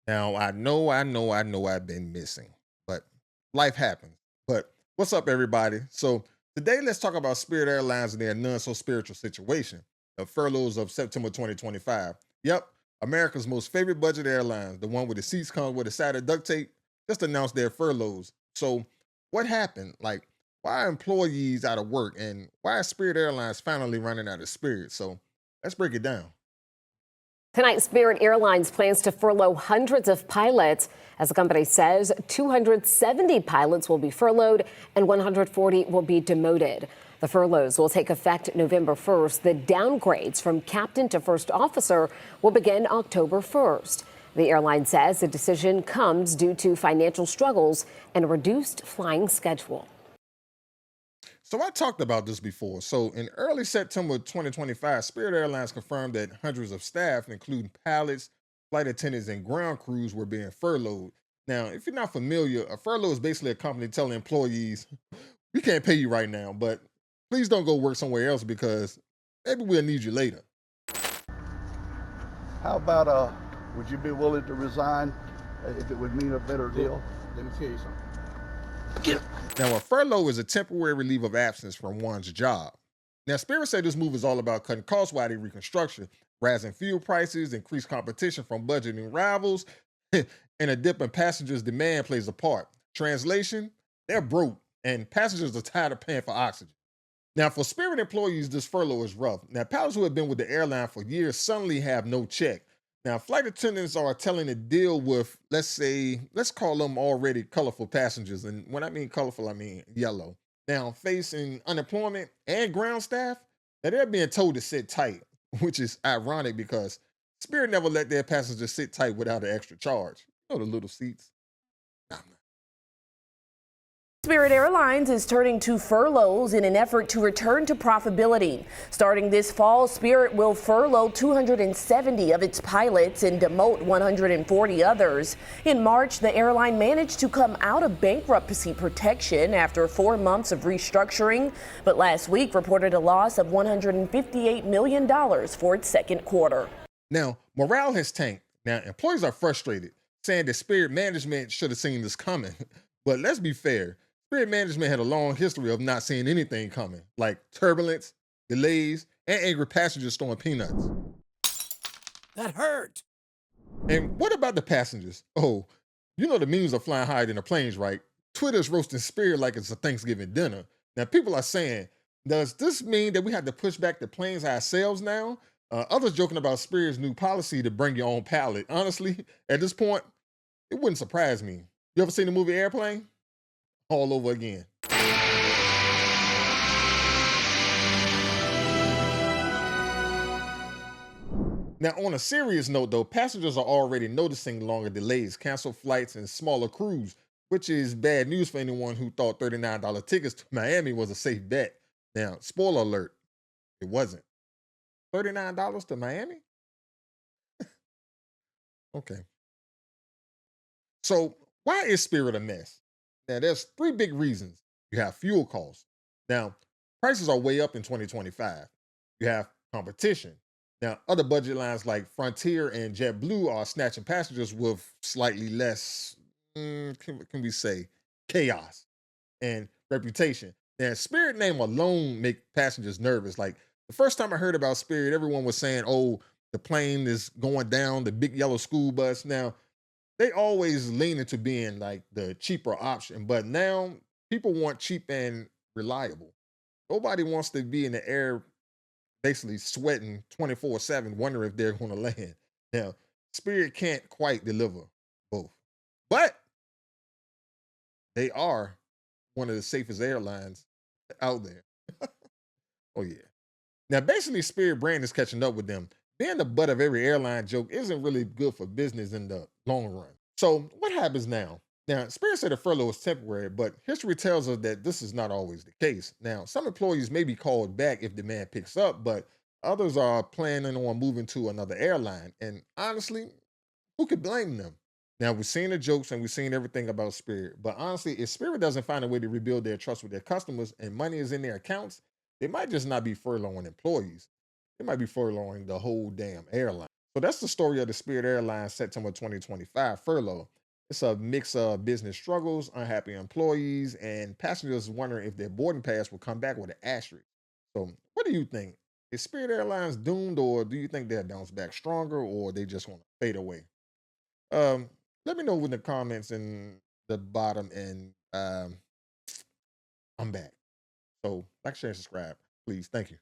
Now, I know I've been missing, but life happens. But what's up, everybody? So, today let's talk about Spirit Airlines and their non so spiritual situation, the furloughs of September 2025. Yep, America's most favorite budget airlines, the one where the seats come with a side of duct tape, just announced their furloughs. So, what happened? Like, why are employees out of work and why is Spirit Airlines finally running out of spirit? So, let's break it down. Tonight, Spirit Airlines plans to furlough hundreds of pilots. As the company says, 270 pilots will be furloughed and 140 will be demoted. The furloughs will take effect November 1st. The downgrades from captain to first officer will begin October 1st. The airline says the decision comes due to financial struggles and a reduced flying schedule. So I talked about this before. So in early September 2025, Spirit Airlines confirmed that hundreds of staff, including pilots, flight attendants, and ground crews, were being furloughed. Now, if you're not familiar, a furlough is basically a company telling employees, "We can't pay you right now, but please don't go work somewhere else because maybe we'll need you later." How about, would you be willing to resign if it would mean a better deal? Let me tell you something. Now, a furlough is a temporary leave of absence from one's job. Now, Spirit said this move is all about cutting costs while they reconstruction, rising fuel prices, increased competition from budgeting rivals, and a dip in passengers' demand plays a part. Translation, they're broke, and passengers are tired of paying for oxygen. Now, for Spirit employees, this furlough is rough. Now, pilots who have been with the airline for years suddenly have no check. Now, flight attendants are telling to deal with, let's call them already colorful passengers. And when I mean colorful, I mean yellow. Now, facing unemployment and ground staff, now they're being told to sit tight, which is ironic because Spirit never let their passengers sit tight without an extra charge. You know, the little seats. Nah, nah. Spirit Airlines is turning to furloughs in an effort to return to profitability. Starting this fall, Spirit will furlough 270 of its pilots and demote 140 others. In March, the airline managed to come out of bankruptcy protection after 4 months of restructuring, but last week reported a loss of $158 million for its second quarter. Now, morale has tanked. Now, employees are frustrated, saying that Spirit management should have seen this coming. But let's be fair. Spirit management had a long history of not seeing anything coming, like turbulence, delays, and angry passengers throwing peanuts. That hurt. And what about the passengers? Oh, you know the memes are flying higher than the planes, right? Twitter's roasting Spirit like it's a Thanksgiving dinner. Now, people are saying, does this mean that we have to push back the planes ourselves now? Others joking about Spirit's new policy to bring your own pilot. Honestly, at this point, it wouldn't surprise me. You ever seen the movie Airplane? All over again. Now, on a serious note, though, passengers are already noticing longer delays, canceled flights, and smaller crews, which is bad news for anyone who thought $39 tickets to Miami was a safe bet. Now, spoiler alert, it wasn't. $39 to Miami? Okay. So, why is Spirit a mess? Now, there's three big reasons. You have fuel costs. Now, prices are way up in 2025. You have competition. Now, other budget lines like Frontier and JetBlue are snatching passengers with slightly less, can we say, chaos and reputation. Now, Spirit name alone make passengers nervous. Like the first time I heard about Spirit, everyone was saying, "Oh, the plane is going down, the big yellow school bus." Now, they always lean into being like the cheaper option, but now people want cheap and reliable. Nobody wants to be in the air basically sweating 24/7, wondering if they're going to land. Now, Spirit can't quite deliver both, but they are one of the safest airlines out there. Oh, yeah. Now, basically, Spirit brand is catching up with them. Being the butt of every airline joke isn't really good for business in the long run. So, what happens now? Now, Spirit said the furlough is temporary, but history tells us that this is not always the case. Now, some employees may be called back if demand picks up, but others are planning on moving to another airline. And honestly, who could blame them? Now, we've seen the jokes and we've seen everything about Spirit, but honestly, if Spirit doesn't find a way to rebuild their trust with their customers and money is in their accounts, they might just not be furloughing employees. They might be furloughing the whole damn airline. So that's the story of the Spirit Airlines September 2025 furlough. It's a mix of business struggles, unhappy employees, and passengers wondering if their boarding pass will come back with an asterisk. So, what do you think? Is Spirit Airlines doomed, or do you think they'll bounce back stronger, or they just want to fade away? Um, Let me know in the comments in the bottom, and I'm back. So, like, share, and subscribe, please. Thank you.